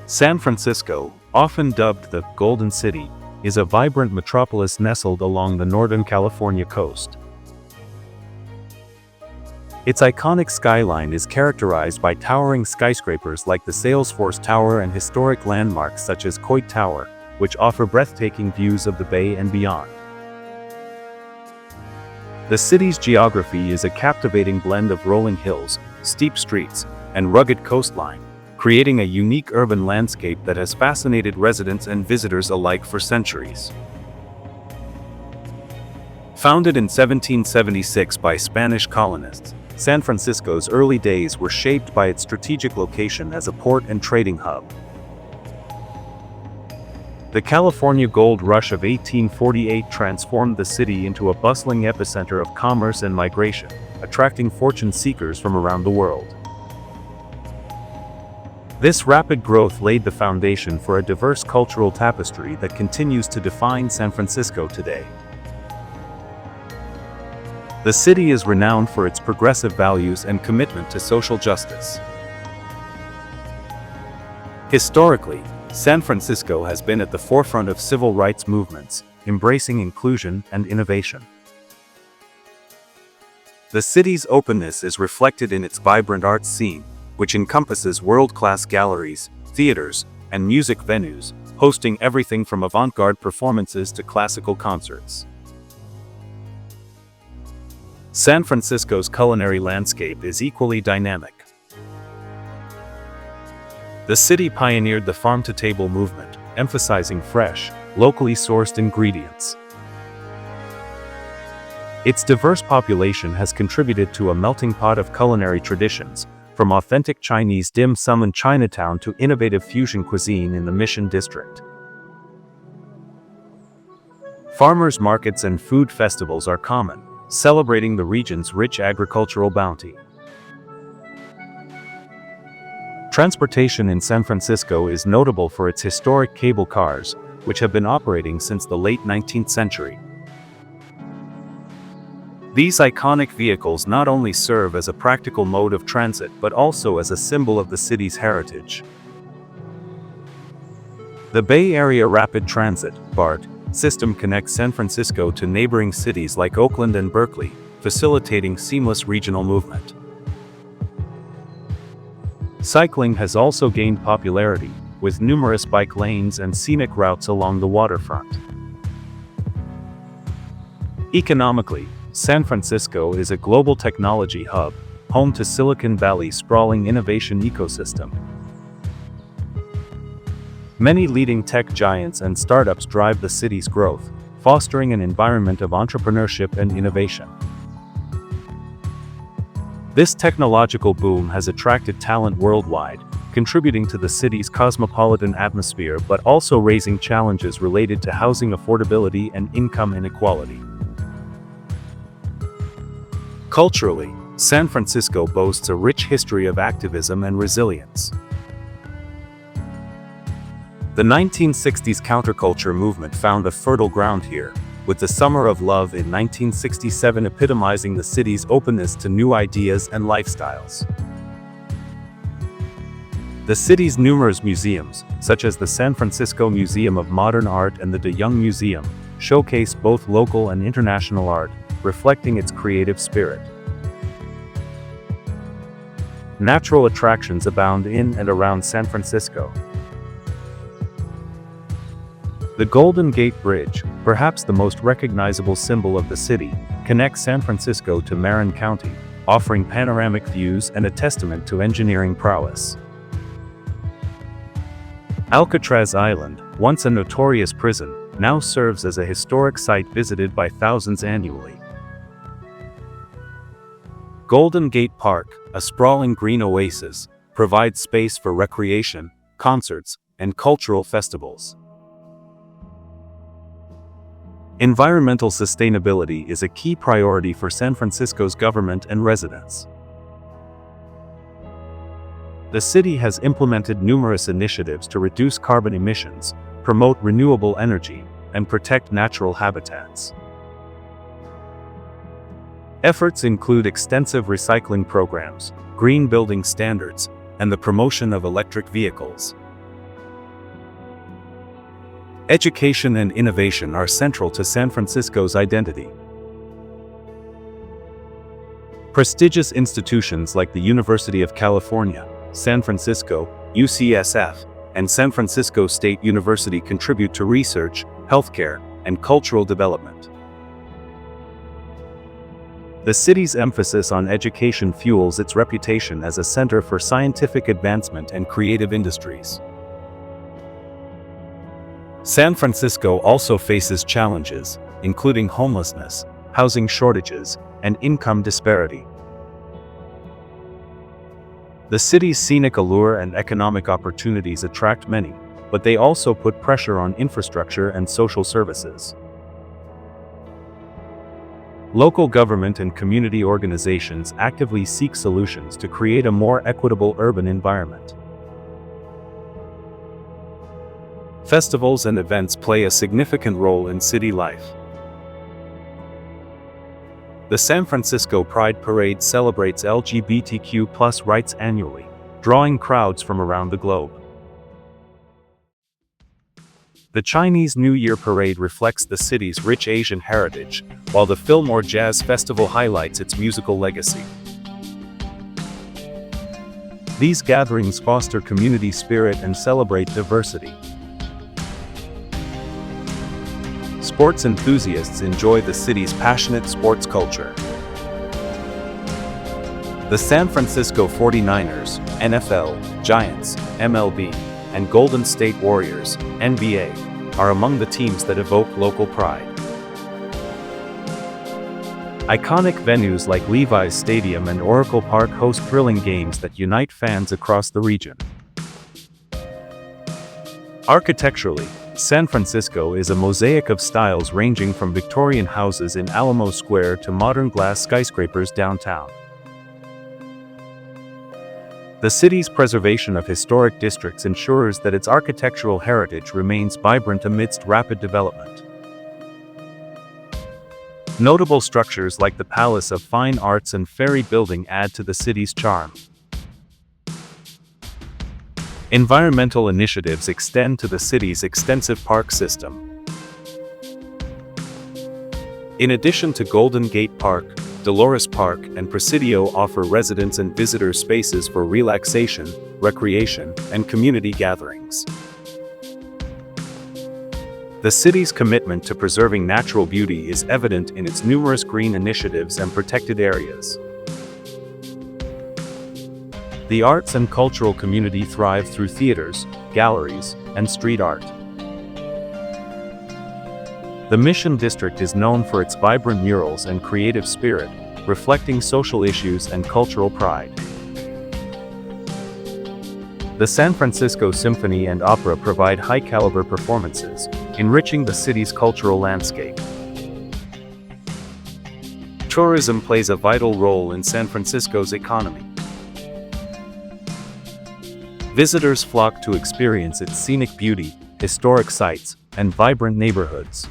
San Francisco, often dubbed the Golden City, is a vibrant metropolis nestled along the Northern California coast. Its iconic skyline is characterized by towering skyscrapers like the Salesforce Tower and historic landmarks such as Coit Tower, which offer breathtaking views of the bay and beyond. The city's geography is a captivating blend of rolling hills, steep streets, and rugged coastline, creating a unique urban landscape that has fascinated residents and visitors alike for centuries. Founded in 1776 by Spanish colonists, San Francisco's early days were shaped by its strategic location as a port and trading hub. The California Gold Rush of 1848 transformed the city into a bustling epicenter of commerce and migration, attracting fortune seekers from around the world. This rapid growth laid the foundation for a diverse cultural tapestry that continues to define San Francisco today. The city is renowned for its progressive values and commitment to social justice. Historically, San Francisco has been at the forefront of civil rights movements, embracing inclusion and innovation. The city's openness is reflected in its vibrant arts scene, which encompasses world-class galleries, theaters, and music venues, hosting everything from avant-garde performances to classical concerts. San Francisco's culinary landscape is equally dynamic. The city pioneered the farm-to-table movement, emphasizing fresh, locally sourced ingredients. Its diverse population has contributed to a melting pot of culinary traditions, from authentic Chinese dim sum in Chinatown to innovative fusion cuisine in the Mission District. Farmers' markets and food festivals are common, celebrating the region's rich agricultural bounty. Transportation in San Francisco is notable for its historic cable cars, which have been operating since the late 19th century. These iconic vehicles not only serve as a practical mode of transit but also as a symbol of the city's heritage. The Bay Area Rapid Transit (BART) system connects San Francisco to neighboring cities like Oakland and Berkeley, facilitating seamless regional movement. Cycling has also gained popularity, with numerous bike lanes and scenic routes along the waterfront. Economically, San Francisco is a global technology hub, home to Silicon Valley's sprawling innovation ecosystem. Many leading tech giants and startups drive the city's growth, fostering an environment of entrepreneurship and innovation. This technological boom has attracted talent worldwide, contributing to the city's cosmopolitan atmosphere but also raising challenges related to housing affordability and income inequality. Culturally, San Francisco boasts a rich history of activism and resilience. The 1960s counterculture movement found a fertile ground here, with the Summer of Love in 1967 epitomizing the city's openness to new ideas and lifestyles. The city's numerous museums, such as the San Francisco Museum of Modern Art and the De Young Museum, showcase both local and international art, reflecting its creative spirit. Natural attractions abound in and around San Francisco. The Golden Gate Bridge, perhaps the most recognizable symbol of the city, connects San Francisco to Marin County, offering panoramic views and a testament to engineering prowess. Alcatraz Island, once a notorious prison, now serves as a historic site visited by thousands annually. Golden Gate Park, a sprawling green oasis, provides space for recreation, concerts, and cultural festivals. Environmental sustainability is a key priority for San Francisco's government and residents. The city has implemented numerous initiatives to reduce carbon emissions, promote renewable energy, and protect natural habitats. Efforts include extensive recycling programs, green building standards, and the promotion of electric vehicles. Education and innovation are central to San Francisco's identity. Prestigious institutions like the University of California, San Francisco, UCSF, and San Francisco State University contribute to research, healthcare, and cultural development. The city's emphasis on education fuels its reputation as a center for scientific advancement and creative industries. San Francisco also faces challenges, including homelessness, housing shortages, and income disparity. The city's scenic allure and economic opportunities attract many, but they also put pressure on infrastructure and social services. Local government and community organizations actively seek solutions to create a more equitable urban environment. Festivals and events play a significant role in city life. The San Francisco Pride Parade celebrates LGBTQ+ rights annually, drawing crowds from around the globe. The Chinese New Year Parade reflects the city's rich Asian heritage, while the Fillmore Jazz Festival highlights its musical legacy. These gatherings foster community spirit and celebrate diversity. Sports enthusiasts enjoy the city's passionate sports culture. The San Francisco 49ers, NFL, Giants, MLB, and Golden State Warriors, NBA, are among the teams that evoke local pride. Iconic venues like Levi's Stadium and Oracle Park host thrilling games that unite fans across the region. Architecturally, San Francisco is a mosaic of styles ranging from Victorian houses in Alamo Square to modern glass skyscrapers downtown. The city's preservation of historic districts ensures that its architectural heritage remains vibrant amidst rapid development. Notable structures like the Palace of Fine Arts and Ferry Building add to the city's charm. Environmental initiatives extend to the city's extensive park system. In addition to Golden Gate Park, Dolores Park and Presidio offer residents and visitors spaces for relaxation, recreation, and community gatherings. The city's commitment to preserving natural beauty is evident in its numerous green initiatives and protected areas. The arts and cultural community thrive through theaters, galleries, and street art. The Mission District is known for its vibrant murals and creative spirit, reflecting social issues and cultural pride. The San Francisco Symphony and Opera provide high-caliber performances, enriching the city's cultural landscape. Tourism plays a vital role in San Francisco's economy. Visitors flock to experience its scenic beauty, historic sites, and vibrant neighborhoods.